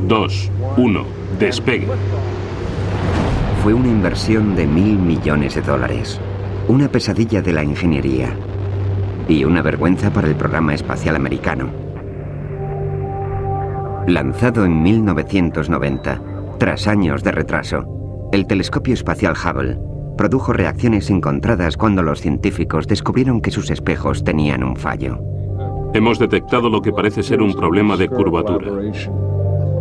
2, 1, despegue. Fue una inversión de $1.000 millones, una pesadilla de la ingeniería y una vergüenza para el programa espacial americano. Lanzado en 1990, tras años de retraso, el telescopio espacial Hubble produjo reacciones encontradas cuando los científicos descubrieron que sus espejos tenían un fallo. Hemos detectado lo que parece ser un problema de curvatura.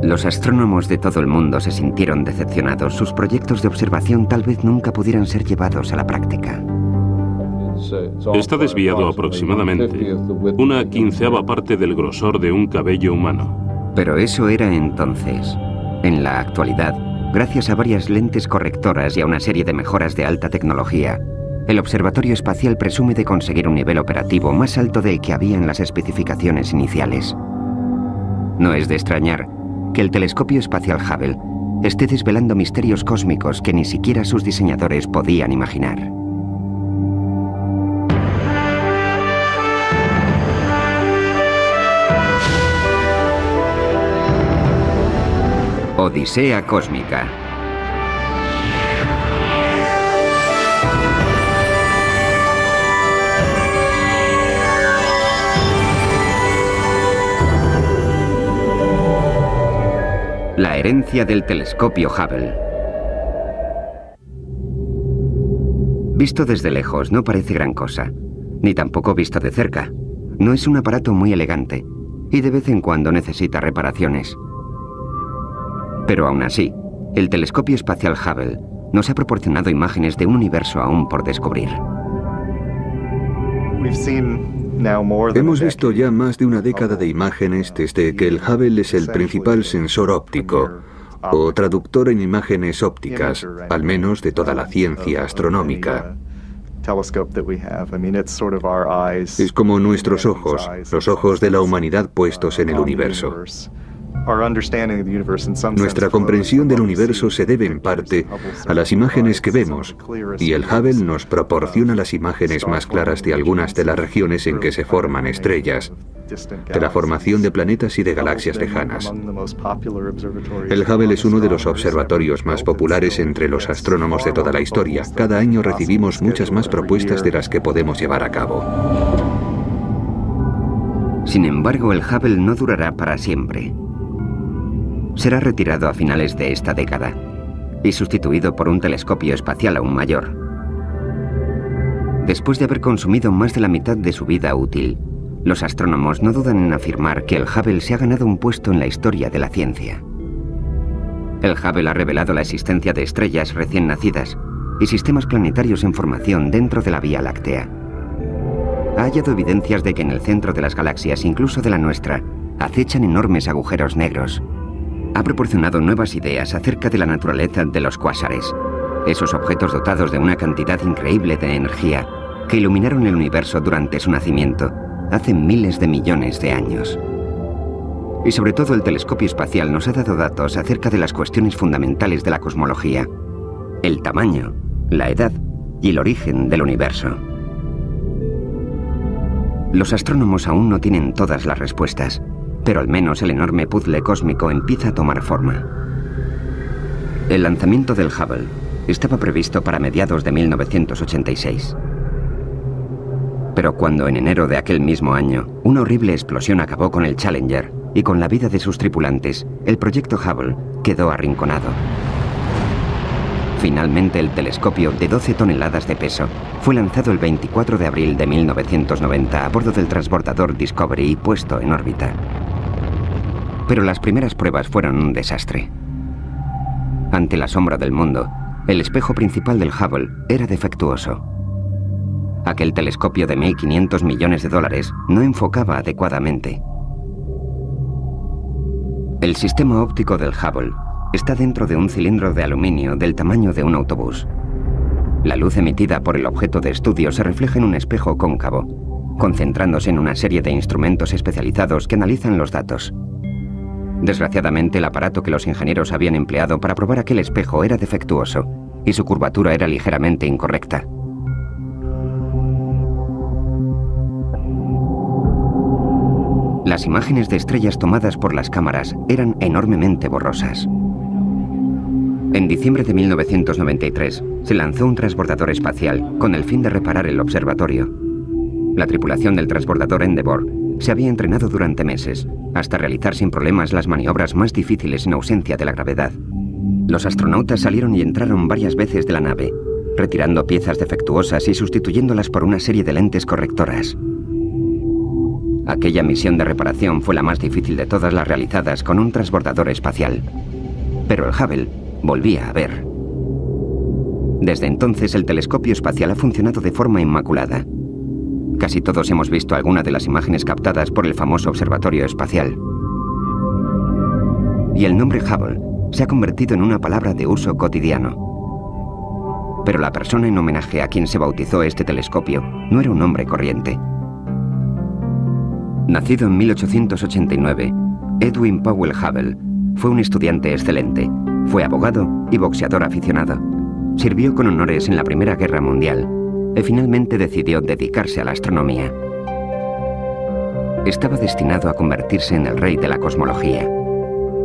Los astrónomos de todo el mundo se sintieron decepcionados. Sus proyectos de observación tal vez nunca pudieran ser llevados a la práctica. Está desviado aproximadamente una 1/15 parte del grosor de un cabello humano. Pero eso era entonces. En la actualidad, gracias a varias lentes correctoras y a una serie de mejoras de alta tecnología, el Observatorio Espacial presume de conseguir un nivel operativo más alto del que había en las especificaciones iniciales. No es de extrañar que el telescopio espacial Hubble esté desvelando misterios cósmicos que ni siquiera sus diseñadores podían imaginar. Odisea cósmica. La herencia del telescopio Hubble. Visto desde lejos no parece gran cosa, ni tampoco visto de cerca. No es un aparato muy elegante y de vez en cuando necesita reparaciones. Pero aún así, el telescopio espacial Hubble nos ha proporcionado imágenes de un universo aún por descubrir. Hemos visto ya más de una década de imágenes desde que el Hubble es el principal sensor óptico, o traductor en imágenes ópticas, al menos de toda la ciencia astronómica. Es como nuestros ojos, los ojos de la humanidad puestos en el universo. Nuestra comprensión del universo se debe en parte a las imágenes que vemos, y el Hubble nos proporciona las imágenes más claras de algunas de las regiones en que se forman estrellas, de la formación de planetas y de galaxias lejanas. El Hubble es uno de los observatorios más populares entre los astrónomos de toda la historia. Cada año recibimos muchas más propuestas de las que podemos llevar a cabo. Sin embargo, el Hubble no durará para siempre. Será retirado a finales de esta década y sustituido por un telescopio espacial aún mayor. Después de haber consumido más de la mitad de su vida útil, los astrónomos no dudan en afirmar que el Hubble se ha ganado un puesto en la historia de la ciencia. El Hubble ha revelado la existencia de estrellas recién nacidas y sistemas planetarios en formación dentro de la Vía Láctea. Ha hallado evidencias de que en el centro de las galaxias, incluso de la nuestra, acechan enormes agujeros negros. Ha proporcionado nuevas ideas acerca de la naturaleza de los cuásares, esos objetos dotados de una cantidad increíble de energía que iluminaron el universo durante su nacimiento, hace miles de millones de años. Y sobre todo el telescopio espacial nos ha dado datos acerca de las cuestiones fundamentales de la cosmología, el tamaño, la edad y el origen del universo. Los astrónomos aún no tienen todas las respuestas, pero al menos el enorme puzzle cósmico empieza a tomar forma. El lanzamiento del Hubble estaba previsto para mediados de 1986. Pero cuando en enero de aquel mismo año, una horrible explosión acabó con el Challenger y con la vida de sus tripulantes, el proyecto Hubble quedó arrinconado. Finalmente, el telescopio de 12 toneladas de peso fue lanzado el 24 de abril de 1990 a bordo del transbordador Discovery y puesto en órbita. Pero las primeras pruebas fueron un desastre. Ante la sombra del mundo, el espejo principal del Hubble era defectuoso. Aquel telescopio de $1.500 millones no enfocaba adecuadamente. El sistema óptico del Hubble está dentro de un cilindro de aluminio del tamaño de un autobús. La luz emitida por el objeto de estudio se refleja en un espejo cóncavo, concentrándose en una serie de instrumentos especializados que analizan los datos. Desgraciadamente, el aparato que los ingenieros habían empleado para probar aquel espejo era defectuoso y su curvatura era ligeramente incorrecta. Las imágenes de estrellas tomadas por las cámaras eran enormemente borrosas. En diciembre de 1993 se lanzó un transbordador espacial con el fin de reparar el observatorio. La tripulación del transbordador Endeavour se había entrenado durante meses, hasta realizar sin problemas las maniobras más difíciles en ausencia de la gravedad. Los astronautas salieron y entraron varias veces de la nave, retirando piezas defectuosas y sustituyéndolas por una serie de lentes correctoras. Aquella misión de reparación fue la más difícil de todas las realizadas con un transbordador espacial. Pero el Hubble volvía a ver. Desde entonces el telescopio espacial ha funcionado de forma inmaculada. Casi todos hemos visto alguna de las imágenes captadas por el famoso observatorio espacial. Y el nombre Hubble se ha convertido en una palabra de uso cotidiano. Pero la persona en homenaje a quien se bautizó este telescopio no era un hombre corriente. Nacido en 1889, Edwin Powell Hubble fue un estudiante excelente, fue abogado y boxeador aficionado. Sirvió con honores en la Primera Guerra Mundial y finalmente decidió dedicarse a la astronomía. Estaba destinado a convertirse en el rey de la cosmología.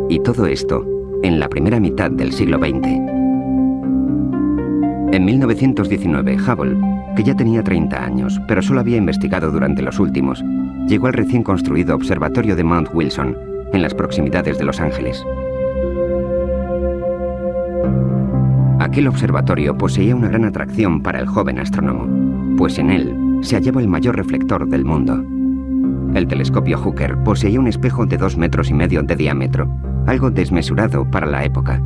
Y todo esto en la primera mitad del siglo XX. En 1919, Hubble, que ya tenía 30 años, pero solo había investigado durante los últimos, llegó al recién construido observatorio de Mount Wilson, en las proximidades de Los Ángeles. Aquel observatorio poseía una gran atracción para el joven astrónomo, pues en él se hallaba el mayor reflector del mundo. El telescopio Hooker poseía un espejo de 2,5 metros de diámetro, algo desmesurado para la época.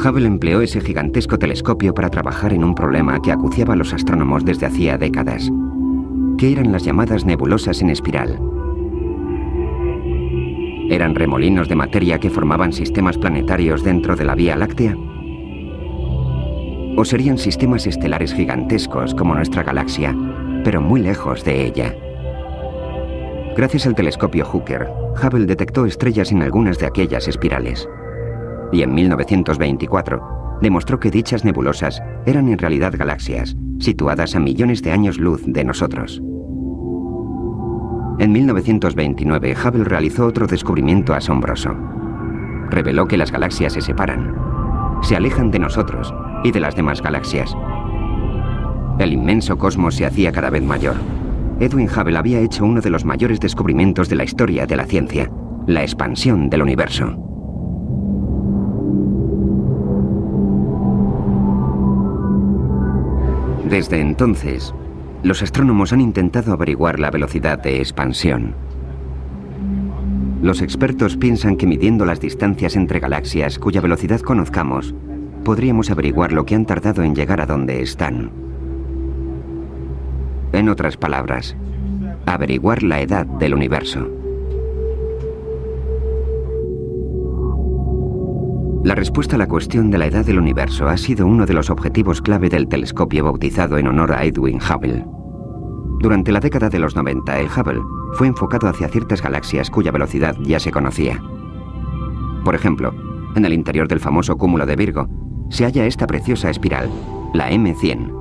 Hubble empleó ese gigantesco telescopio para trabajar en un problema que acuciaba a los astrónomos desde hacía décadas. ¿Qué eran las llamadas nebulosas en espiral? ¿Eran remolinos de materia que formaban sistemas planetarios dentro de la Vía Láctea? ¿O serían sistemas estelares gigantescos como nuestra galaxia, pero muy lejos de ella? Gracias al telescopio Hooker, Hubble detectó estrellas en algunas de aquellas espirales. Y en 1924 demostró que dichas nebulosas eran en realidad galaxias, situadas a millones de años luz de nosotros. En 1929, Hubble realizó otro descubrimiento asombroso. Reveló que las galaxias se separan, se alejan de nosotros y de las demás galaxias. El inmenso cosmos se hacía cada vez mayor. Edwin Hubble había hecho uno de los mayores descubrimientos de la historia de la ciencia, la expansión del universo. Desde entonces, los astrónomos han intentado averiguar la velocidad de expansión. Los expertos piensan que midiendo las distancias entre galaxias cuya velocidad conozcamos, podríamos averiguar lo que han tardado en llegar a donde están. En otras palabras, averiguar la edad del universo. La respuesta a la cuestión de la edad del universo ha sido uno de los objetivos clave del telescopio bautizado en honor a Edwin Hubble. Durante la década de los 90, el Hubble fue enfocado hacia ciertas galaxias cuya velocidad ya se conocía. Por ejemplo, en el interior del famoso cúmulo de Virgo se halla esta preciosa espiral, la M100.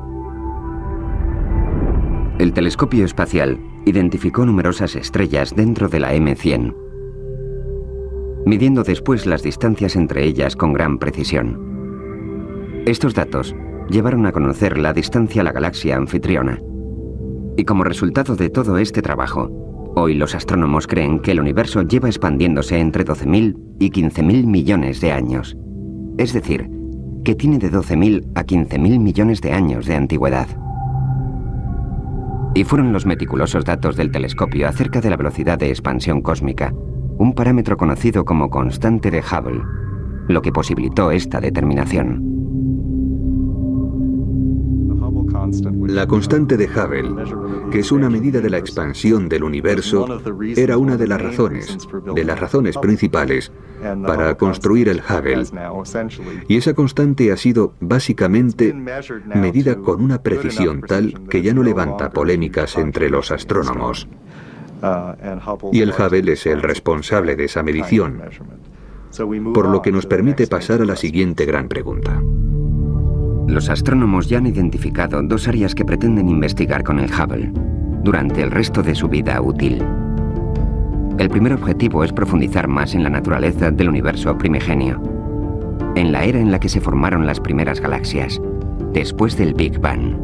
El telescopio espacial identificó numerosas estrellas dentro de la M100, midiendo después las distancias entre ellas con gran precisión. Estos datos llevaron a conocer la distancia a la galaxia anfitriona. Y como resultado de todo este trabajo, hoy los astrónomos creen que el universo lleva expandiéndose entre 12.000 y 15.000 millones de años. Es decir, que tiene de 12.000 a 15.000 millones de años de antigüedad. Y fueron los meticulosos datos del telescopio acerca de la velocidad de expansión cósmica, un parámetro conocido como constante de Hubble, lo que posibilitó esta determinación. La constante de Hubble, que es una medida de la expansión del universo, era una de las razones principales para construir el Hubble. Y esa constante ha sido básicamente medida con una precisión tal que ya no levanta polémicas entre los astrónomos. Y el Hubble es el responsable de esa medición, por lo que nos permite pasar a la siguiente gran pregunta. Los astrónomos ya han identificado 2 áreas que pretenden investigar con el Hubble durante el resto de su vida útil. El primer objetivo es profundizar más en la naturaleza del universo primigenio, en la era en la que se formaron las primeras galaxias, después del Big Bang.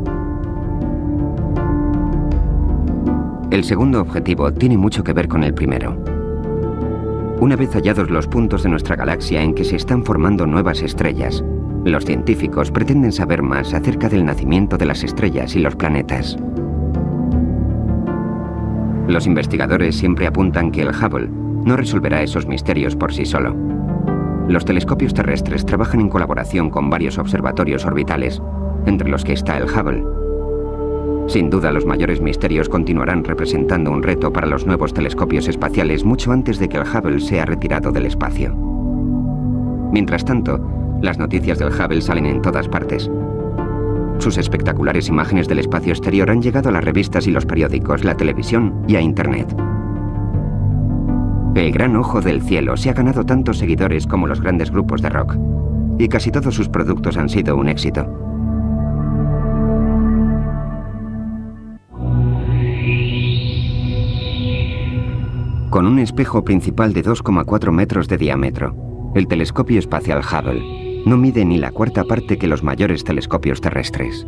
El segundo objetivo tiene mucho que ver con el primero. Una vez hallados los puntos de nuestra galaxia en que se están formando nuevas estrellas, los científicos pretenden saber más acerca del nacimiento de las estrellas y los planetas. Los investigadores siempre apuntan que el Hubble no resolverá esos misterios por sí solo. Los telescopios terrestres trabajan en colaboración con varios observatorios orbitales, entre los que está el Hubble. Sin duda, los mayores misterios continuarán representando un reto para los nuevos telescopios espaciales mucho antes de que el Hubble sea retirado del espacio. Mientras tanto, las noticias del Hubble salen en todas partes. Sus espectaculares imágenes del espacio exterior han llegado a las revistas y los periódicos, la televisión y a Internet. El gran ojo del cielo se ha ganado tantos seguidores como los grandes grupos de rock, y casi todos sus productos han sido un éxito. Con un espejo principal de 2,4 metros de diámetro, el telescopio espacial Hubble no mide ni la cuarta parte que los mayores telescopios terrestres.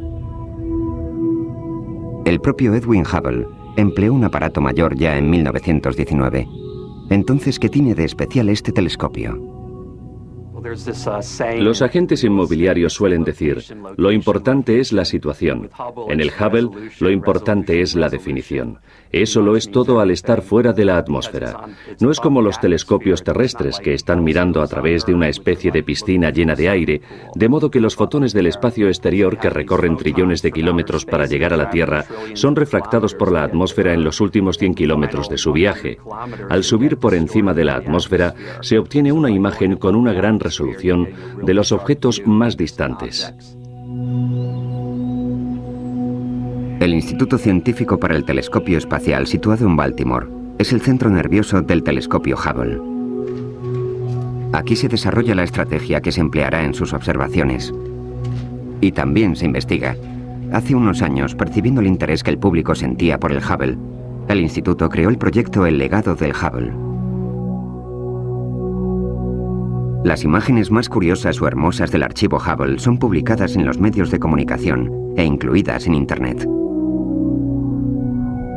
El propio Edwin Hubble empleó un aparato mayor ya en 1919. Entonces, ¿qué tiene de especial este telescopio? Los agentes inmobiliarios suelen decir, lo importante es la situación. En el Hubble, lo importante es la definición. Eso lo es todo al estar fuera de la atmósfera. No es como los telescopios terrestres que están mirando a través de una especie de piscina llena de aire, de modo que los fotones del espacio exterior que recorren trillones de kilómetros para llegar a la Tierra son refractados por la atmósfera en los últimos 100 kilómetros de su viaje. Al subir por encima de la atmósfera, se obtiene una imagen con una gran resolución de los objetos más distantes. El Instituto Científico para el Telescopio Espacial, situado en Baltimore, es el centro nervioso del telescopio Hubble. Aquí se desarrolla la estrategia que se empleará en sus observaciones. Y también se investiga. Hace unos años, percibiendo el interés que el público sentía por el Hubble, el instituto creó el proyecto El Legado del Hubble. Las imágenes más curiosas o hermosas del archivo Hubble son publicadas en los medios de comunicación e incluidas en Internet.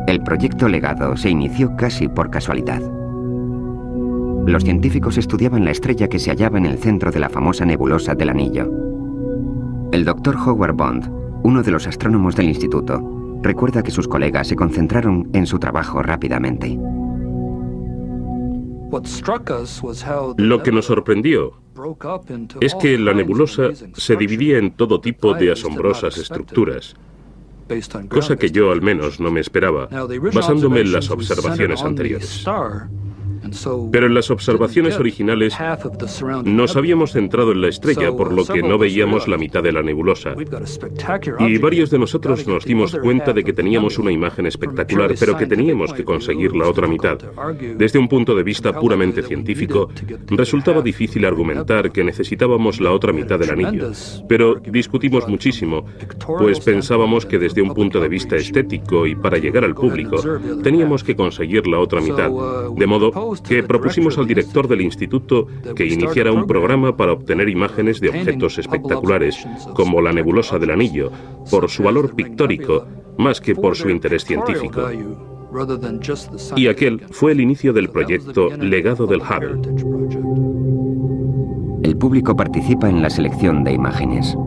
El proyecto Legado se inició casi por casualidad. Los científicos estudiaban la estrella que se hallaba en el centro de la famosa nebulosa del Anillo. El Dr. Howard Bond, uno de los astrónomos del instituto, recuerda que sus colegas se concentraron en su trabajo rápidamente. Lo que nos sorprendió es que la nebulosa se dividía en todo tipo de asombrosas estructuras, cosa que yo al menos no me esperaba, basándome en las observaciones anteriores. Pero en las observaciones originales nos habíamos centrado en la estrella, por lo que no veíamos la mitad de la nebulosa. Y varios de nosotros nos dimos cuenta de que teníamos una imagen espectacular, pero que teníamos que conseguir la otra mitad. Desde un punto de vista puramente científico, resultaba difícil argumentar que necesitábamos la otra mitad del anillo. Pero discutimos muchísimo, pues pensábamos que desde un punto de vista estético y para llegar al público, teníamos que conseguir la otra mitad. De modo que propusimos al director del instituto que iniciara un programa para obtener imágenes de objetos espectaculares, como la nebulosa del Anillo, por su valor pictórico, más que por su interés científico. Y aquel fue el inicio del proyecto Legado del Hubble. El público participa en la selección de imágenes.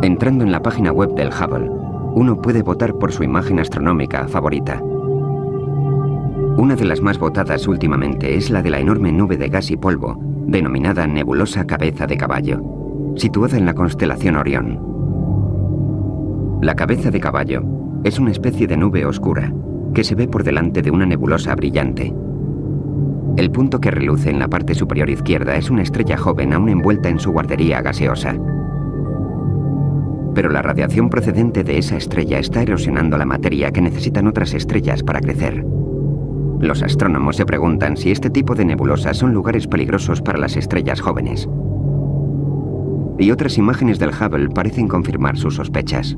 Entrando en la página web del Hubble, uno puede votar por su imagen astronómica favorita. Una de las más votadas últimamente es la de la enorme nube de gas y polvo, denominada nebulosa cabeza de caballo, situada en la constelación Orión. La cabeza de caballo es una especie de nube oscura que se ve por delante de una nebulosa brillante. El punto que reluce en la parte superior izquierda es una estrella joven aún envuelta en su guardería gaseosa. Pero la radiación procedente de esa estrella está erosionando la materia que necesitan otras estrellas para crecer. Los astrónomos se preguntan si este tipo de nebulosas son lugares peligrosos para las estrellas jóvenes. y otras imágenes del Hubble parecen confirmar sus sospechas.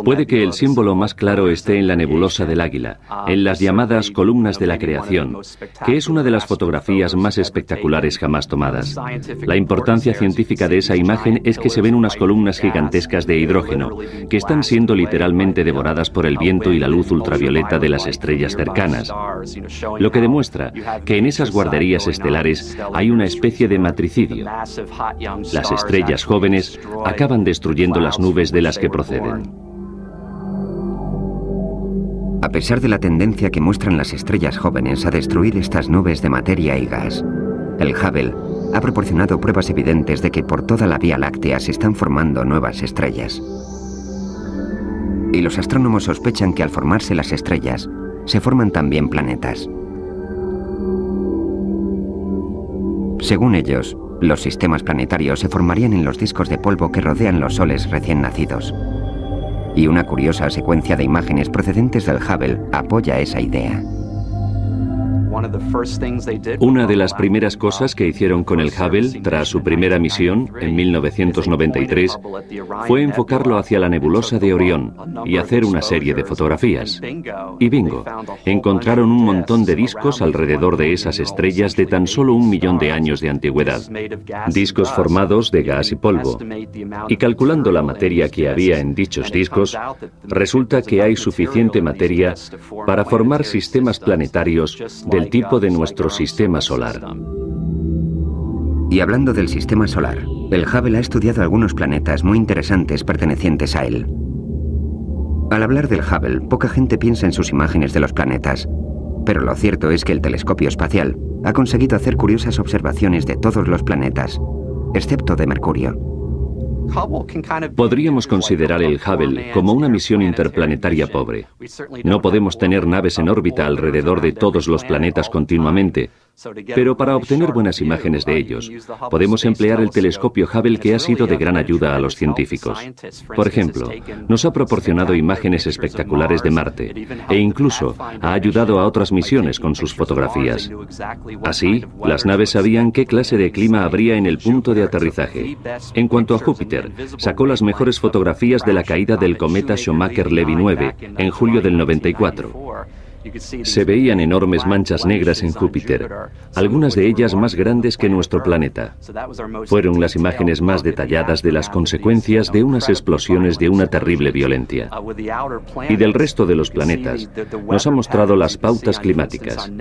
Puede que el símbolo más claro esté en la nebulosa del Águila, en las llamadas columnas de la creación, que es una de las fotografías más espectaculares jamás tomadas. La importancia científica de esa imagen es que se ven unas columnas gigantescas de hidrógeno, que están siendo literalmente devoradas por el viento y la luz ultravioleta de las estrellas cercanas, lo que demuestra que en esas guarderías estelares hay una especie de matricidio. Las estrellas jóvenes acaban destruyendo las nubes de las que proceden. A pesar de la tendencia que muestran las estrellas jóvenes a destruir estas nubes de materia y gas, el Hubble ha proporcionado pruebas evidentes de que por toda la Vía Láctea se están formando nuevas estrellas. Y los astrónomos sospechan que al formarse las estrellas, se forman también planetas. Según ellos, los sistemas planetarios se formarían en los discos de polvo que rodean los soles recién nacidos. Y una curiosa secuencia de imágenes procedentes del Hubble apoya esa idea. Una de las primeras cosas que hicieron con el Hubble tras su primera misión, en 1993, fue enfocarlo hacia la nebulosa de Orión y hacer una serie de fotografías. Y bingo, encontraron un montón de discos alrededor de esas estrellas de tan solo 1 millón de años de antigüedad. Discos formados de gas y polvo. Y calculando la materia que había en dichos discos, resulta que hay suficiente materia para formar sistemas planetarios del tipo de nuestro sistema solar. Y hablando del sistema solar, el Hubble ha estudiado algunos planetas muy interesantes pertenecientes a él. Al hablar del Hubble, poca gente piensa en sus imágenes de los planetas, pero lo cierto es que el telescopio espacial ha conseguido hacer curiosas observaciones de todos los planetas, excepto de Mercurio. Podríamos considerar el Hubble como una misión interplanetaria pobre. No podemos tener naves en órbita alrededor de todos los planetas continuamente, pero para obtener buenas imágenes de ellos, podemos emplear el telescopio Hubble, que ha sido de gran ayuda a los científicos. Por ejemplo, nos ha proporcionado imágenes espectaculares de Marte e incluso ha ayudado a otras misiones con sus fotografías. Así, las naves sabían qué clase de clima habría en el punto de aterrizaje. En cuanto a Júpiter, sacó las mejores fotografías de la caída del cometa Shoemaker-Levy 9 en julio del 94. Se veían enormes manchas negras en Júpiter, algunas de ellas más grandes que nuestro planeta. Fueron las imágenes más detalladas de las consecuencias de unas explosiones de una terrible violencia. Y del resto de los planetas, nos ha mostrado las pautas climáticas.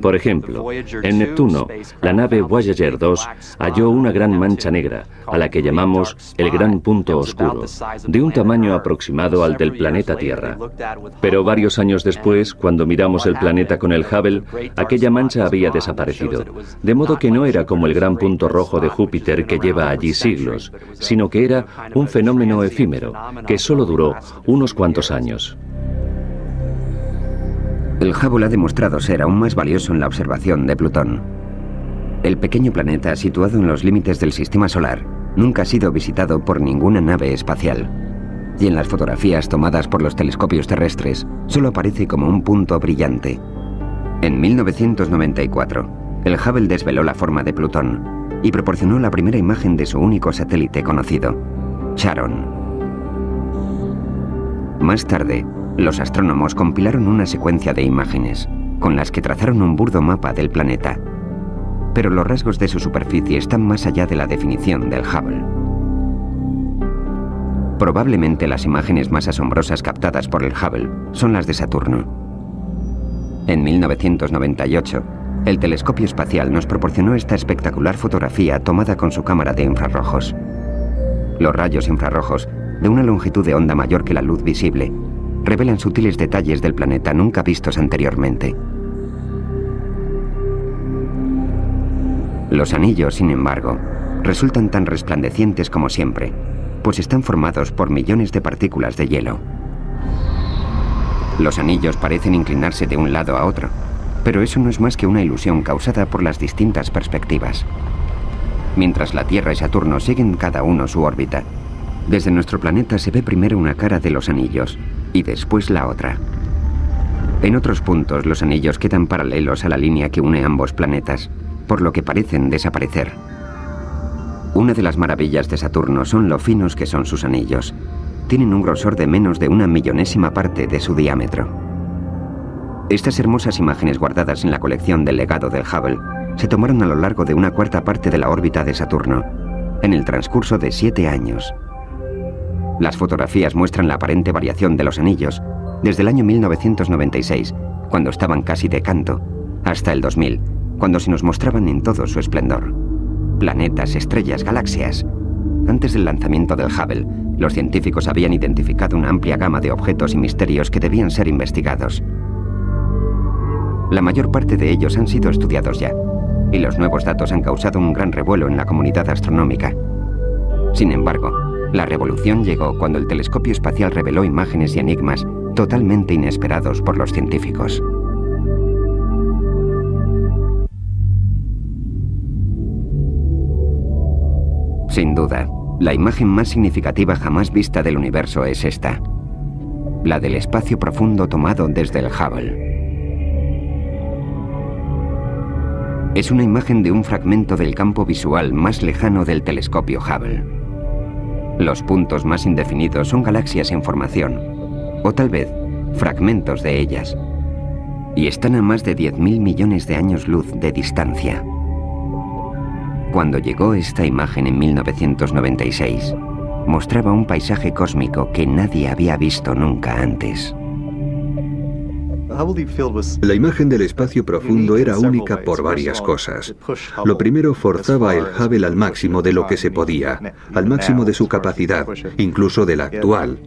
Por ejemplo, en Neptuno, la nave Voyager 2 halló una gran mancha negra, a la que llamamos el Gran Punto Oscuro, de un tamaño aproximado al del planeta Tierra. Pero varios años después, cuando miramos el planeta con el Hubble, aquella mancha había desaparecido, de modo que no era como el gran punto rojo de Júpiter que lleva allí siglos, sino que era un fenómeno efímero, que solo duró unos cuantos años. El Hubble ha demostrado ser aún más valioso en la observación de Plutón. El pequeño planeta situado en los límites del sistema solar nunca ha sido visitado por ninguna nave espacial. Y en las fotografías tomadas por los telescopios terrestres, solo aparece como un punto brillante. En 1994, el Hubble desveló la forma de Plutón y proporcionó la primera imagen de su único satélite conocido, Charon. Más tarde, los astrónomos compilaron una secuencia de imágenes, con las que trazaron un burdo mapa del planeta. Pero los rasgos de su superficie están más allá de la definición del Hubble. Probablemente las imágenes más asombrosas captadas por el Hubble son las de Saturno. En 1998, el telescopio espacial nos proporcionó esta espectacular fotografía tomada con su cámara de infrarrojos. Los rayos infrarrojos, de una longitud de onda mayor que la luz visible, revelan sutiles detalles del planeta nunca vistos anteriormente. Los anillos, sin embargo, resultan tan resplandecientes como siempre, pues están formados por millones de partículas de hielo. Los anillos parecen inclinarse de un lado a otro, pero eso no es más que una ilusión causada por las distintas perspectivas. Mientras la Tierra y Saturno siguen cada uno su órbita, desde nuestro planeta se ve primero una cara de los anillos y después la otra. En otros puntos los anillos quedan paralelos a la línea que une ambos planetas, por lo que parecen desaparecer. Una de las maravillas de Saturno son lo finos que son sus anillos. Tienen un grosor de menos de 1/1000ª parte de su diámetro. Estas hermosas imágenes guardadas en la colección del legado del Hubble se tomaron a lo largo de 1/4 parte de la órbita de Saturno, en el transcurso de 7 años. Las fotografías muestran la aparente variación de los anillos desde el año 1996, cuando estaban casi de canto, hasta el 2000, cuando se nos mostraban en todo su esplendor. Planetas, estrellas, galaxias. Antes del lanzamiento del Hubble, los científicos habían identificado una amplia gama de objetos y misterios que debían ser investigados. La mayor parte de ellos han sido estudiados ya, y los nuevos datos han causado un gran revuelo en la comunidad astronómica. Sin embargo, la revolución llegó cuando el telescopio espacial reveló imágenes y enigmas totalmente inesperados por los científicos. Sin duda, la imagen más significativa jamás vista del universo es esta, la del espacio profundo tomado desde el Hubble. Es una imagen de un fragmento del campo visual más lejano del telescopio Hubble. Los puntos más indefinidos son galaxias en formación, o tal vez fragmentos de ellas, y están a más de 10.000 millones de años luz de distancia. Cuando llegó esta imagen en 1996, mostraba un paisaje cósmico que nadie había visto nunca antes. La imagen del espacio profundo era única por varias cosas. Lo primero, forzaba el Hubble al máximo de lo que se podía, al máximo de su capacidad, incluso de la actual.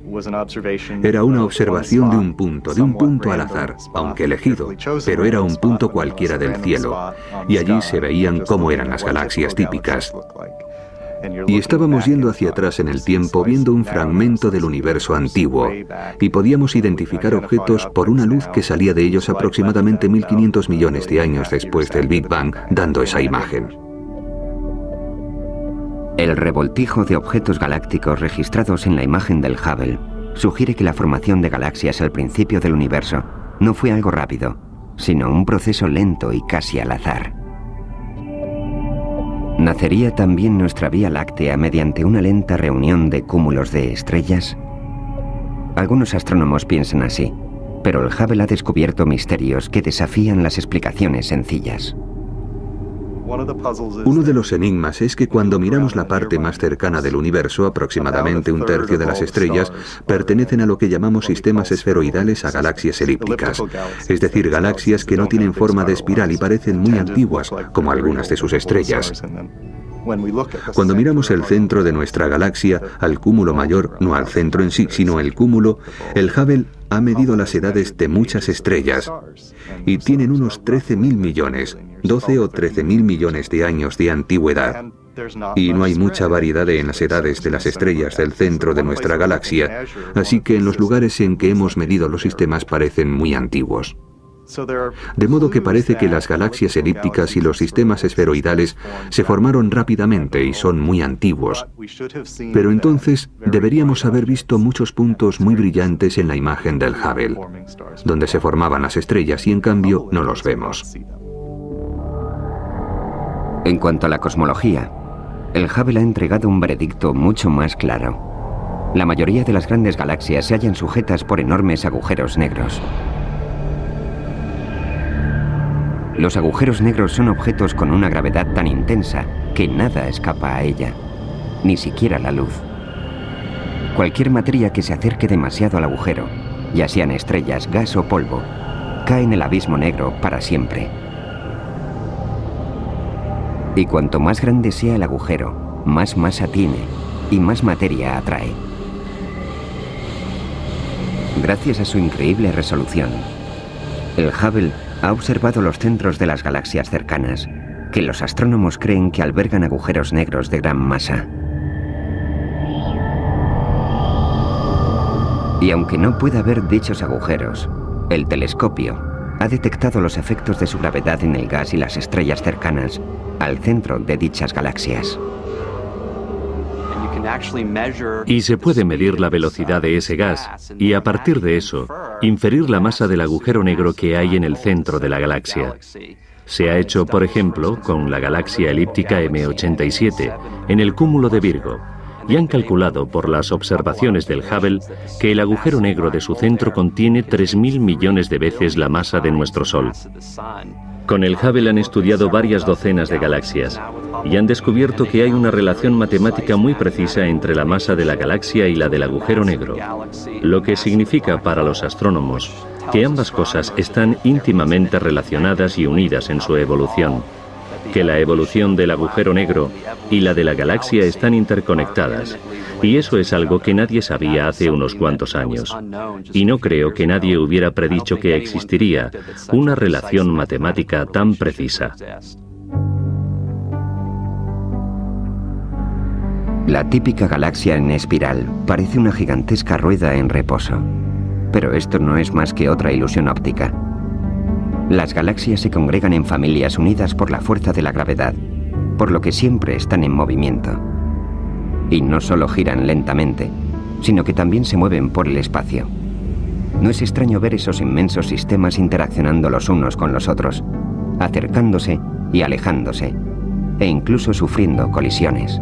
Era una observación de un punto al azar, aunque elegido, pero era un punto cualquiera del cielo, y allí se veían cómo eran las galaxias típicas. Y estábamos yendo hacia atrás en el tiempo viendo un fragmento del universo antiguo, y podíamos identificar objetos por una luz que salía de ellos aproximadamente 1.500 millones de años después del Big Bang, dando esa imagen. El revoltijo de objetos galácticos registrados en la imagen del Hubble sugiere que la formación de galaxias al principio del universo no fue algo rápido, sino un proceso lento y casi al azar. ¿Nacería también nuestra Vía Láctea mediante una lenta reunión de cúmulos de estrellas? Algunos astrónomos piensan así, pero el Hubble ha descubierto misterios que desafían las explicaciones sencillas. Uno de los enigmas es que cuando miramos la parte más cercana del universo, aproximadamente 1/3 de las estrellas pertenecen a lo que llamamos sistemas esferoidales a galaxias elípticas, es decir, galaxias que no tienen forma de espiral y parecen muy antiguas, como algunas de sus estrellas. Cuando miramos el centro de nuestra galaxia, al cúmulo mayor, no al centro en sí, sino el cúmulo, el Hubble ha medido las edades de muchas estrellas y tienen unos 13.000 millones, 12 o 13.000 millones de años de antigüedad. Y no hay mucha variedad en las edades de las estrellas del centro de nuestra galaxia, así que en los lugares en que hemos medido los sistemas parecen muy antiguos. De modo que parece que las galaxias elípticas y los sistemas esferoidales se formaron rápidamente y son muy antiguos. Pero entonces deberíamos haber visto muchos puntos muy brillantes en la imagen del Hubble, donde se formaban las estrellas y en cambio no los vemos. En cuanto a la cosmología, el Hubble ha entregado un veredicto mucho más claro. La mayoría de las grandes galaxias se hallan sujetas por enormes agujeros negros. Los agujeros negros son objetos con una gravedad tan intensa que nada escapa a ella, ni siquiera la luz. Cualquier materia que se acerque demasiado al agujero, ya sean estrellas, gas o polvo, cae en el abismo negro para siempre. Y cuanto más grande sea el agujero, más masa tiene y más materia atrae. Gracias a su increíble resolución, el Hubble ha observado los centros de las galaxias cercanas, que los astrónomos creen que albergan agujeros negros de gran masa. Y aunque no pueda ver dichos agujeros, el telescopio ha detectado los efectos de su gravedad en el gas y las estrellas cercanas al centro de dichas galaxias. Y se puede medir la velocidad de ese gas y a partir de eso, inferir la masa del agujero negro que hay en el centro de la galaxia. Se ha hecho, por ejemplo, con la galaxia elíptica M87, en el cúmulo de Virgo, y han calculado por las observaciones del Hubble que el agujero negro de su centro contiene 3.000 millones de veces la masa de nuestro Sol. Con el Hubble han estudiado varias docenas de galaxias y han descubierto que hay una relación matemática muy precisa entre la masa de la galaxia y la del agujero negro, lo que significa para los astrónomos que ambas cosas están íntimamente relacionadas y unidas en su evolución, que la evolución del agujero negro y la de la galaxia están interconectadas, y eso es algo que nadie sabía hace unos cuantos años. Y no creo que nadie hubiera predicho que existiría una relación matemática tan precisa. La típica galaxia en espiral parece una gigantesca rueda en reposo. Pero esto no es más que otra ilusión óptica. Las galaxias se congregan en familias unidas por la fuerza de la gravedad, por lo que siempre están en movimiento. Y no solo giran lentamente, sino que también se mueven por el espacio. No es extraño ver esos inmensos sistemas interaccionando los unos con los otros, acercándose y alejándose, e incluso sufriendo colisiones.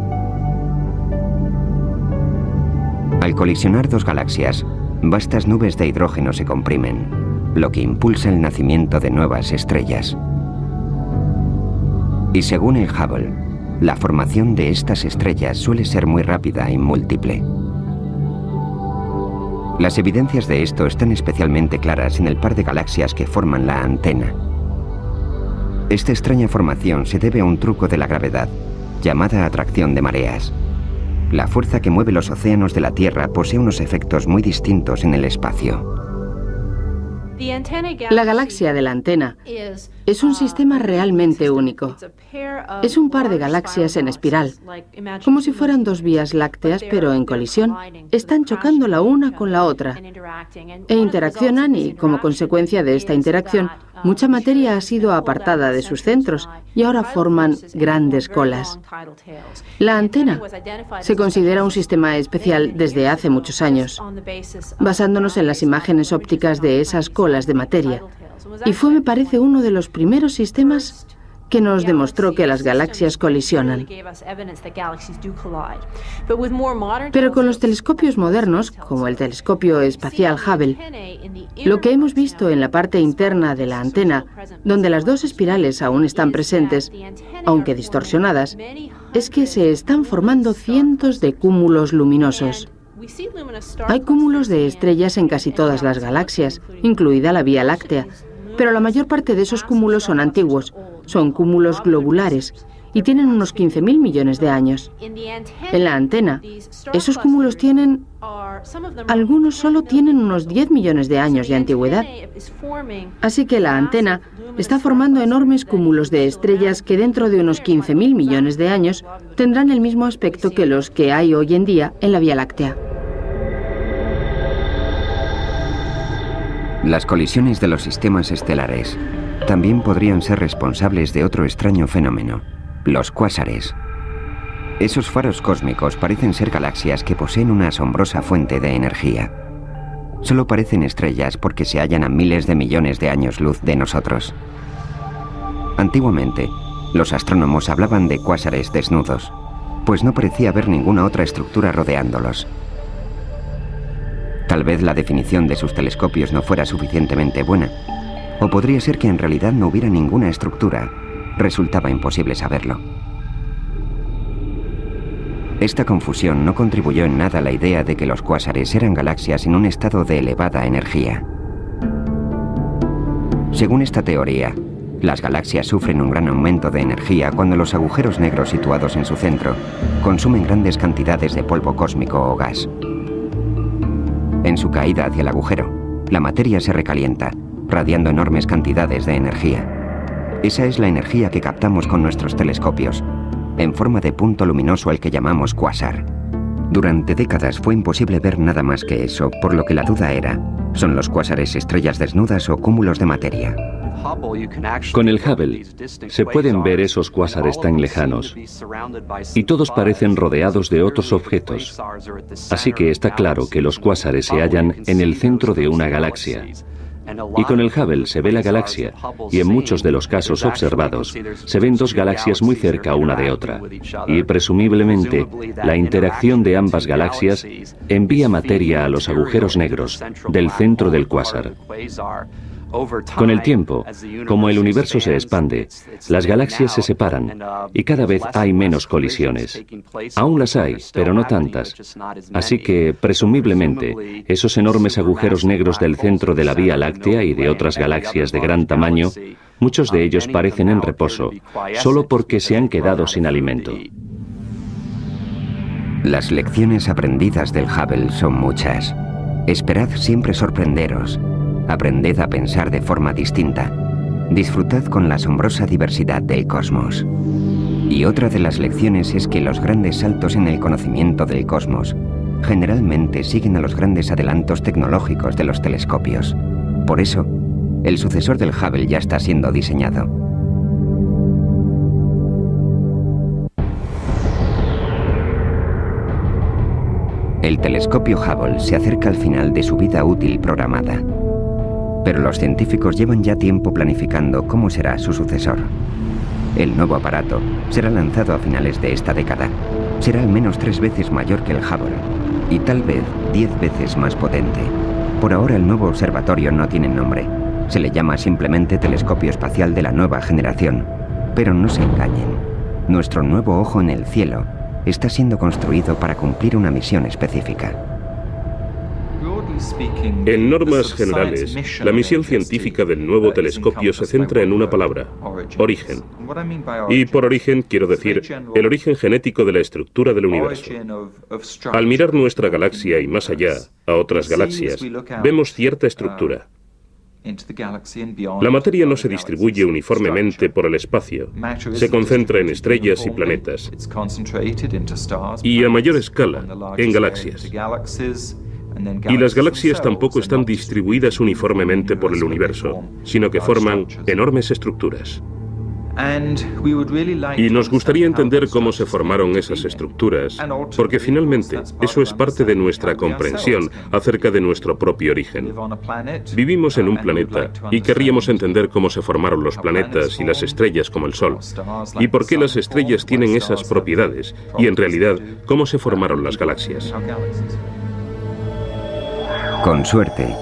Al colisionar dos galaxias, vastas nubes de hidrógeno se comprimen, lo que impulsa el nacimiento de nuevas estrellas. Y según el Hubble, la formación de estas estrellas suele ser muy rápida y múltiple. Las evidencias de esto están especialmente claras en el par de galaxias que forman la antena. Esta extraña formación se debe a un truco de la gravedad, llamada atracción de mareas. La fuerza que mueve los océanos de la Tierra posee unos efectos muy distintos en el espacio. La galaxia de la antena es un sistema realmente único. Es un par de galaxias en espiral, como si fueran dos vías lácteas, pero en colisión. Están chocando la una con la otra e interaccionan, y como consecuencia de esta interacción, mucha materia ha sido apartada de sus centros y ahora forman grandes colas. La antena se considera un sistema especial desde hace muchos años, basándonos en las imágenes ópticas de esas colas de materia. Y fue, me parece, uno de los primeros sistemas que nos demostró que las galaxias colisionan. Pero con los telescopios modernos, como el telescopio espacial Hubble, lo que hemos visto en la parte interna de la antena, donde las dos espirales aún están presentes, aunque distorsionadas, es que se están formando cientos de cúmulos luminosos. Hay cúmulos de estrellas en casi todas las galaxias, incluida la Vía Láctea, pero la mayor parte de esos cúmulos son antiguos, son cúmulos globulares y tienen unos 15.000 millones de años. En la antena, esos cúmulos tienen... algunos solo tienen unos 10 millones de años de antigüedad. Así que la antena está formando enormes cúmulos de estrellas que dentro de unos 15.000 millones de años tendrán el mismo aspecto que los que hay hoy en día en la Vía Láctea. Las colisiones de los sistemas estelares también podrían ser responsables de otro extraño fenómeno, los cuásares. Esos faros cósmicos parecen ser galaxias que poseen una asombrosa fuente de energía. Solo parecen estrellas porque se hallan a miles de millones de años luz de nosotros. Antiguamente, los astrónomos hablaban de cuásares desnudos, pues no parecía haber ninguna otra estructura rodeándolos. Tal vez la definición de sus telescopios no fuera suficientemente buena, o podría ser que en realidad no hubiera ninguna estructura. Resultaba imposible saberlo. Esta confusión no contribuyó en nada a la idea de que los cuásares eran galaxias en un estado de elevada energía. Según esta teoría, las galaxias sufren un gran aumento de energía cuando los agujeros negros situados en su centro consumen grandes cantidades de polvo cósmico o gas. En su caída hacia el agujero, la materia se recalienta, radiando enormes cantidades de energía. Esa es la energía que captamos con nuestros telescopios, en forma de punto luminoso al que llamamos cuásar. Durante décadas fue imposible ver nada más que eso, por lo que la duda era, ¿son los cuásares estrellas desnudas o cúmulos de materia? Con el Hubble se pueden ver esos cuásares tan lejanos y todos parecen rodeados de otros objetos. Así que está claro que los cuásares se hallan en el centro de una galaxia Y con el Hubble se ve la galaxia, y en muchos de los casos observados se ven dos galaxias muy cerca una de otra. Y presumiblemente, la interacción de ambas galaxias envía materia a los agujeros negros del centro del cuásar. Con el tiempo, como el universo se expande, las galaxias se separan y cada vez hay menos colisiones. Aún las hay, pero no tantas. Así que, presumiblemente, esos enormes agujeros negros del centro de la Vía Láctea y de otras galaxias de gran tamaño, muchos de ellos parecen en reposo, solo porque se han quedado sin alimento. Las lecciones aprendidas del Hubble son muchas. Esperad siempre sorprenderos. Aprended a pensar de forma distinta. Disfrutad con la asombrosa diversidad del cosmos. Y otra de las lecciones es que los grandes saltos en el conocimiento del cosmos generalmente siguen a los grandes adelantos tecnológicos de los telescopios. Por eso, el sucesor del Hubble ya está siendo diseñado. El telescopio Hubble se acerca al final de su vida útil programada. Pero los científicos llevan ya tiempo planificando cómo será su sucesor. El nuevo aparato será lanzado a finales de esta década. Será al menos 3 veces mayor que el Hubble y tal vez 10 veces más potente. Por ahora el nuevo observatorio no tiene nombre. Se le llama simplemente Telescopio Espacial de la Nueva Generación. Pero no se engañen. Nuestro nuevo ojo en el cielo está siendo construido para cumplir una misión específica. En normas generales, la misión científica del nuevo telescopio se centra en una palabra: origen. Y por origen quiero decir el origen genético de la estructura del universo. Al mirar nuestra galaxia y más allá, a otras galaxias, vemos cierta estructura. La materia no se distribuye uniformemente por el espacio, se concentra en estrellas y planetas, y a mayor escala, en galaxias. Y las galaxias tampoco están distribuidas uniformemente por el universo, sino que forman enormes estructuras. Y nos gustaría entender cómo se formaron esas estructuras, porque finalmente eso es parte de nuestra comprensión acerca de nuestro propio origen. Vivimos en un planeta y querríamos entender cómo se formaron los planetas y las estrellas como el Sol, y por qué las estrellas tienen esas propiedades, y en realidad cómo se formaron las galaxias. Con suerte,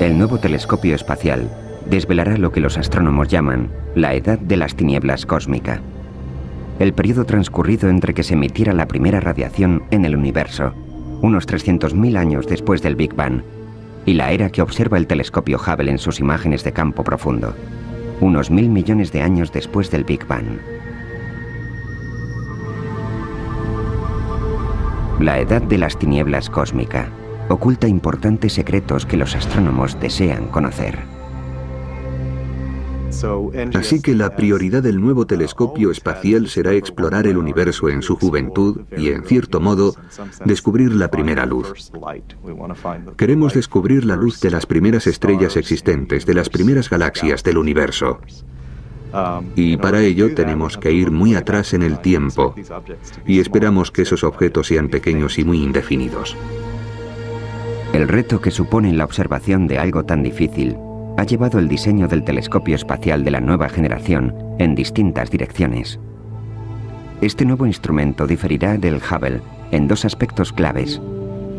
el nuevo telescopio espacial desvelará lo que los astrónomos llaman la edad de las tinieblas cósmica, el periodo transcurrido entre que se emitiera la primera radiación en el universo, unos 300.000 años después del Big Bang, y la era que observa el telescopio Hubble en sus imágenes de campo profundo, unos 1.000 millones de años después del Big Bang. La edad de las tinieblas cósmica oculta importantes secretos que los astrónomos desean conocer. Así que la prioridad del nuevo telescopio espacial será explorar el universo en su juventud y, en cierto modo, descubrir la primera luz. Queremos descubrir la luz de las primeras estrellas existentes, de las primeras galaxias del universo. Y para ello tenemos que ir muy atrás en el tiempo, y esperamos que esos objetos sean pequeños y muy indefinidos. El reto que supone la observación de algo tan difícil ha llevado el diseño del telescopio espacial de la nueva generación en distintas direcciones. Este nuevo instrumento diferirá del Hubble en 2 aspectos claves.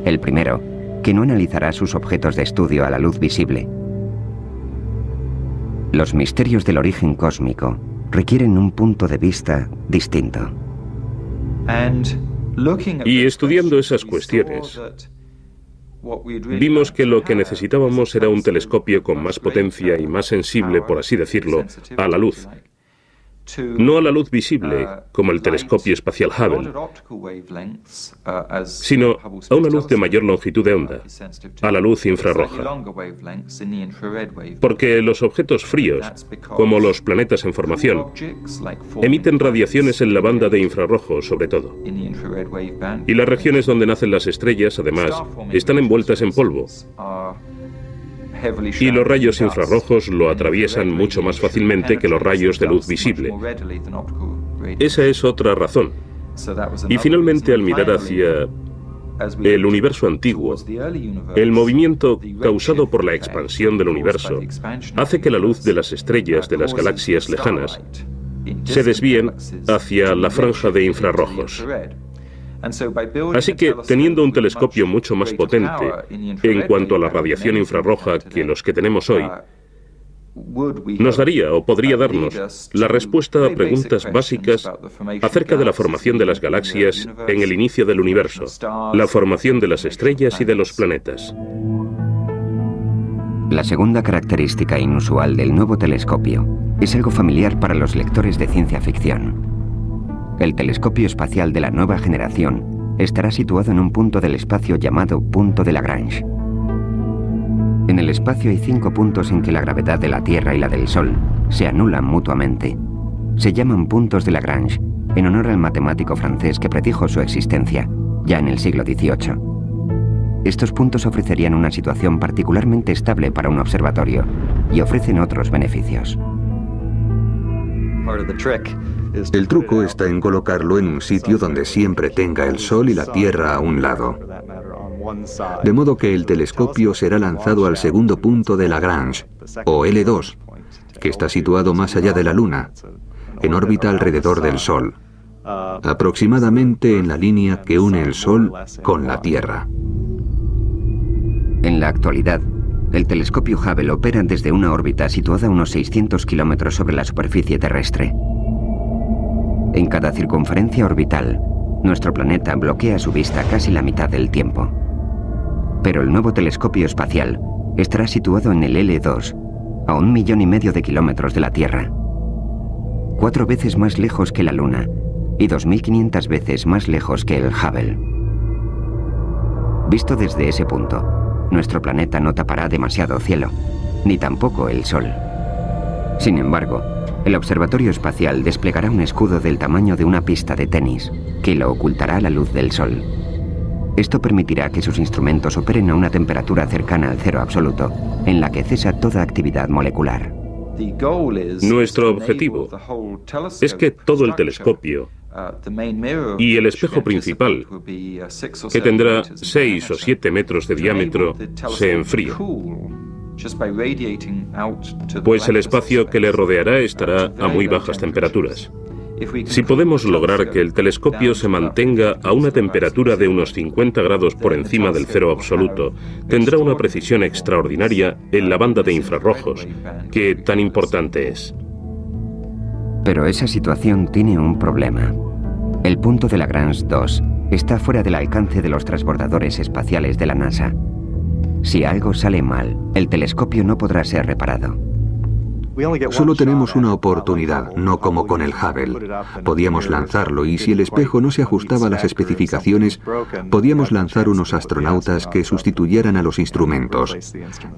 El primero, que no analizará sus objetos de estudio a la luz visible. Los misterios del origen cósmico requieren un punto de vista distinto. Y estudiando esas cuestiones, vimos que lo que necesitábamos era un telescopio con más potencia y más sensible, por así decirlo, a la luz. No a la luz visible, como el telescopio espacial Hubble, sino a una luz de mayor longitud de onda, a la luz infrarroja. Porque los objetos fríos, como los planetas en formación, emiten radiaciones en la banda de infrarrojo, sobre todo. Y las regiones donde nacen las estrellas, además, están envueltas en polvo. Y los rayos infrarrojos lo atraviesan mucho más fácilmente que los rayos de luz visible. Esa es otra razón. Y finalmente, al mirar hacia el universo antiguo, el movimiento causado por la expansión del universo hace que la luz de las estrellas de las galaxias lejanas se desvíen hacia la franja de infrarrojos. Así que, teniendo un telescopio mucho más potente en cuanto a la radiación infrarroja que los que tenemos hoy, nos daría o podría darnos la respuesta a preguntas básicas acerca de la formación de las galaxias en el inicio del universo, la formación de las estrellas y de los planetas. La segunda característica inusual del nuevo telescopio es algo familiar para los lectores de ciencia ficción. El telescopio espacial de la nueva generación estará situado en un punto del espacio llamado punto de Lagrange. En el espacio hay 5 puntos en que la gravedad de la Tierra y la del Sol se anulan mutuamente. Se llaman puntos de Lagrange, en honor al matemático francés que predijo su existencia, ya en el siglo XVIII. Estos puntos ofrecerían una situación particularmente estable para un observatorio y ofrecen otros beneficios. El truco está en colocarlo en un sitio donde siempre tenga el Sol y la Tierra a un lado. De modo que el telescopio será lanzado al segundo punto de Lagrange, o L2, que está situado más allá de la Luna, en órbita alrededor del Sol, aproximadamente en la línea que une el Sol con la Tierra. En la actualidad, el telescopio Hubble opera desde una órbita situada a unos 600 kilómetros sobre la superficie terrestre. En cada circunferencia orbital, nuestro planeta bloquea su vista casi la mitad del tiempo. Pero el nuevo telescopio espacial estará situado en el L2, a 1,5 millones de kilómetros de la Tierra. 4 veces más lejos que la Luna y 2.500 veces más lejos que el Hubble. Visto desde ese punto, nuestro planeta no tapará demasiado cielo, ni tampoco el Sol. Sin embargo, el observatorio espacial desplegará un escudo del tamaño de una pista de tenis, que lo ocultará a la luz del Sol. Esto permitirá que sus instrumentos operen a una temperatura cercana al cero absoluto, en la que cesa toda actividad molecular. Nuestro objetivo es que todo el telescopio y el espejo principal, que tendrá 6 o 7 metros de diámetro, se enfríe, pues el espacio que le rodeará estará a muy bajas temperaturas. Si podemos lograr que el telescopio se mantenga a una temperatura de unos 50 grados por encima del cero absoluto, tendrá una precisión extraordinaria en la banda de infrarrojos, que tan importante es. Pero esa situación tiene un problema. El punto de Lagrange 2 está fuera del alcance de los transbordadores espaciales de la NASA. Si algo sale mal, el telescopio no podrá ser reparado. Solo tenemos una oportunidad, no como con el Hubble. Podíamos lanzarlo y si el espejo no se ajustaba a las especificaciones, podíamos lanzar unos astronautas que sustituyeran a los instrumentos.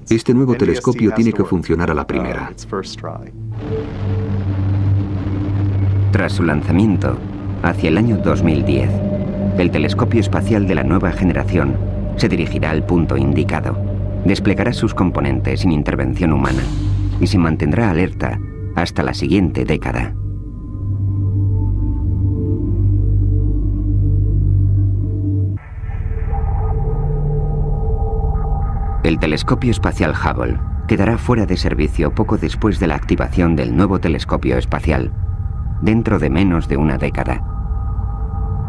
Este nuevo telescopio tiene que funcionar a la primera. Tras su lanzamiento, hacia el año 2010, el telescopio espacial de la nueva generación se dirigirá al punto indicado, desplegará sus componentes sin intervención humana y se mantendrá alerta hasta la siguiente década. El telescopio espacial Hubble quedará fuera de servicio poco después de la activación del nuevo telescopio espacial, dentro de menos de una década.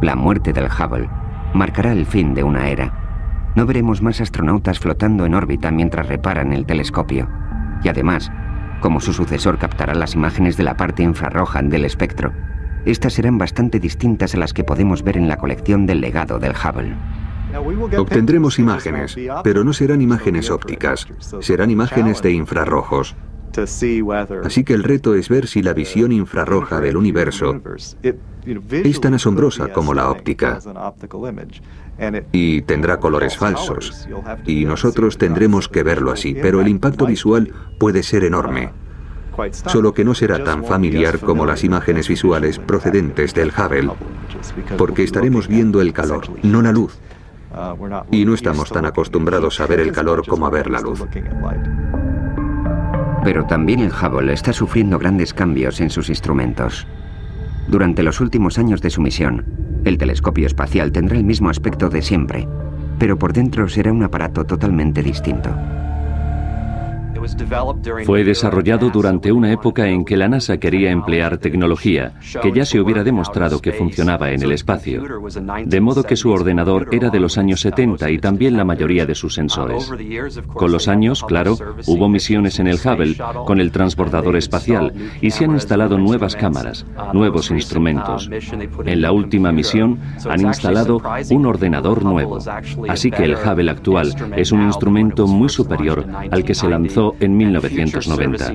La muerte del Hubble marcará el fin de una era. No veremos más astronautas flotando en órbita mientras reparan el telescopio. Y además, como su sucesor captará las imágenes de la parte infrarroja del espectro, estas serán bastante distintas a las que podemos ver en la colección del legado del Hubble. Obtendremos imágenes, pero no serán imágenes ópticas, serán imágenes de infrarrojos. Así que el reto es ver si la visión infrarroja del universo es tan asombrosa como la óptica. Y tendrá colores falsos. Y nosotros tendremos que verlo así, pero el impacto visual puede ser enorme. Solo que no será tan familiar como las imágenes visuales procedentes del Hubble, porque estaremos viendo el calor, no la luz. Y no estamos tan acostumbrados a ver el calor como a ver la luz. Pero también el Hubble está sufriendo grandes cambios en sus instrumentos. Durante los últimos años de su misión, El telescopio espacial tendrá el mismo aspecto de siempre, pero por dentro será un aparato totalmente distinto. Fue desarrollado durante una época en que la NASA quería emplear tecnología que ya se hubiera demostrado que funcionaba en el espacio, de modo que su ordenador era de los años 70 y también la mayoría de sus sensores. Con los años, claro, hubo misiones en el Hubble con el transbordador espacial y se han instalado nuevas cámaras, nuevos instrumentos. En la última misión han instalado un ordenador nuevo, así que el Hubble actual es un instrumento muy superior al que se lanzó en 1990.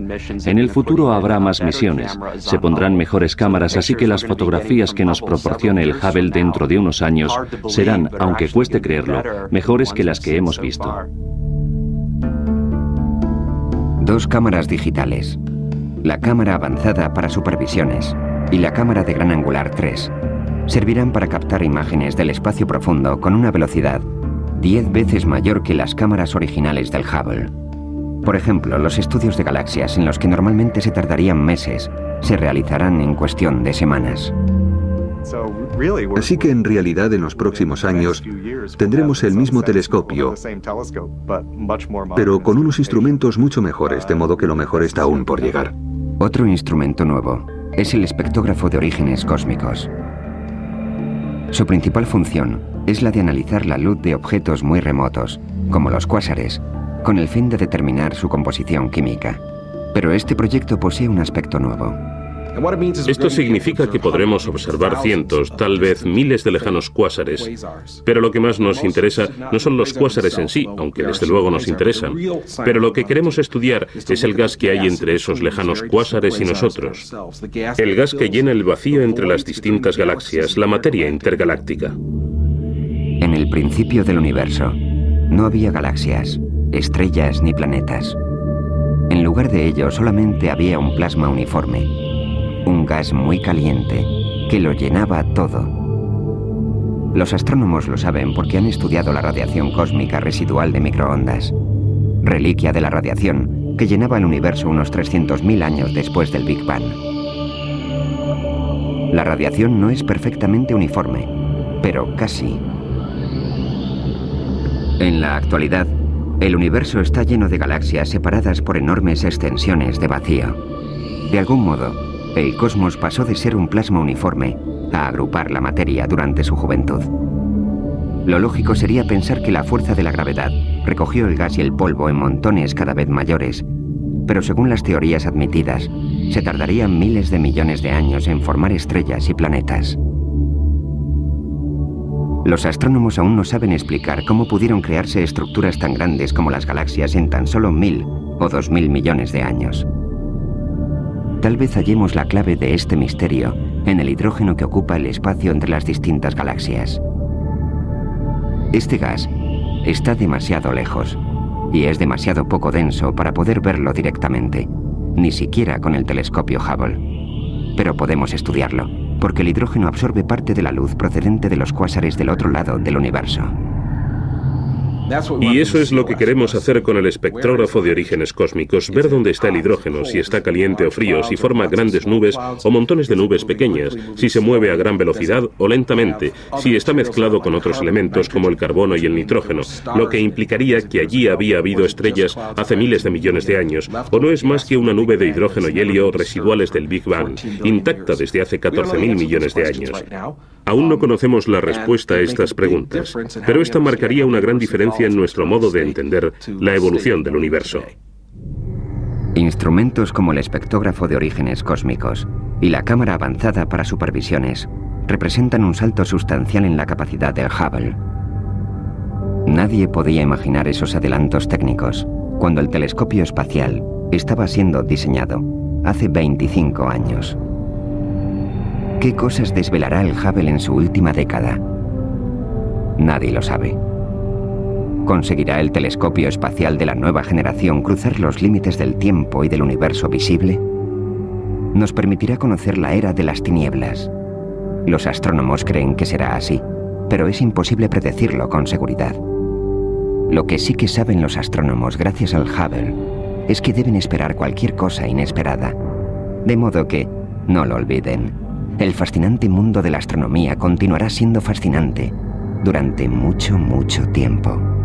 En el futuro habrá más misiones, se pondrán mejores cámaras, así que las fotografías que nos proporcione el Hubble dentro de unos años serán, aunque cueste creerlo, mejores que las que hemos visto. 2 cámaras digitales, la cámara avanzada para supervisiones y la cámara de gran angular 3, servirán para captar imágenes del espacio profundo con una velocidad 10 veces mayor que las cámaras originales del Hubble. Por ejemplo, los estudios de galaxias, en los que normalmente se tardarían meses, se realizarán en cuestión de semanas. Así que en realidad en los próximos años tendremos el mismo telescopio, pero con unos instrumentos mucho mejores, de modo que lo mejor está aún por llegar. Otro instrumento nuevo es el espectógrafo de orígenes cósmicos. Su principal función es la de analizar la luz de objetos muy remotos, como los cuásares, con el fin de determinar su composición química. Pero este proyecto posee un aspecto nuevo. Esto significa que podremos observar cientos, tal vez miles de lejanos cuásares. Pero lo que más nos interesa no son los cuásares en sí, aunque desde luego nos interesan. Pero lo que queremos estudiar es el gas que hay entre esos lejanos cuásares y nosotros. El gas que llena el vacío entre las distintas galaxias, la materia intergaláctica. En el principio del universo, no había galaxias, estrellas ni planetas. En lugar de ello, solamente había un plasma uniforme, un gas muy caliente que lo llenaba todo. Los astrónomos lo saben porque han estudiado la radiación cósmica residual de microondas, reliquia de la radiación que llenaba el universo unos 300.000 años después del Big Bang. La radiación no es perfectamente uniforme, pero casi. En la actualidad, el universo está lleno de galaxias separadas por enormes extensiones de vacío. De algún modo, el cosmos pasó de ser un plasma uniforme a agrupar la materia durante su juventud. Lo lógico sería pensar que la fuerza de la gravedad recogió el gas y el polvo en montones cada vez mayores, pero según las teorías admitidas, se tardarían miles de millones de años en formar estrellas y planetas. Los astrónomos aún no saben explicar cómo pudieron crearse estructuras tan grandes como las galaxias en tan solo 1.000 o 2.000 millones de años. Tal vez hallemos la clave de este misterio en el hidrógeno que ocupa el espacio entre las distintas galaxias. Este gas está demasiado lejos y es demasiado poco denso para poder verlo directamente, ni siquiera con el telescopio Hubble. Pero podemos estudiarlo, porque el hidrógeno absorbe parte de la luz procedente de los cuásares del otro lado del universo. Y eso es lo que queremos hacer con el espectrógrafo de orígenes cósmicos, ver dónde está el hidrógeno, si está caliente o frío, si forma grandes nubes o montones de nubes pequeñas, si se mueve a gran velocidad o lentamente, si está mezclado con otros elementos como el carbono y el nitrógeno, lo que implicaría que allí había habido estrellas hace miles de millones de años, o no es más que una nube de hidrógeno y helio residuales del Big Bang, intacta desde hace 14.000 millones de años. Aún no conocemos la respuesta a estas preguntas, pero esta marcaría una gran diferencia en nuestro modo de entender la evolución del universo. Instrumentos como el espectógrafo de orígenes cósmicos y la cámara avanzada para supervisiones representan un salto sustancial en la capacidad del Hubble. Nadie podía imaginar esos adelantos técnicos cuando el telescopio espacial estaba siendo diseñado hace 25 años. ¿Qué cosas desvelará el Hubble en su última década? Nadie lo sabe. ¿Conseguirá el telescopio espacial de la nueva generación cruzar los límites del tiempo y del universo visible? Nos permitirá conocer la era de las tinieblas. Los astrónomos creen que será así, pero es imposible predecirlo con seguridad. Lo que sí que saben los astrónomos gracias al Hubble es que deben esperar cualquier cosa inesperada. De modo que, no lo olviden, el fascinante mundo de la astronomía continuará siendo fascinante durante mucho, mucho tiempo.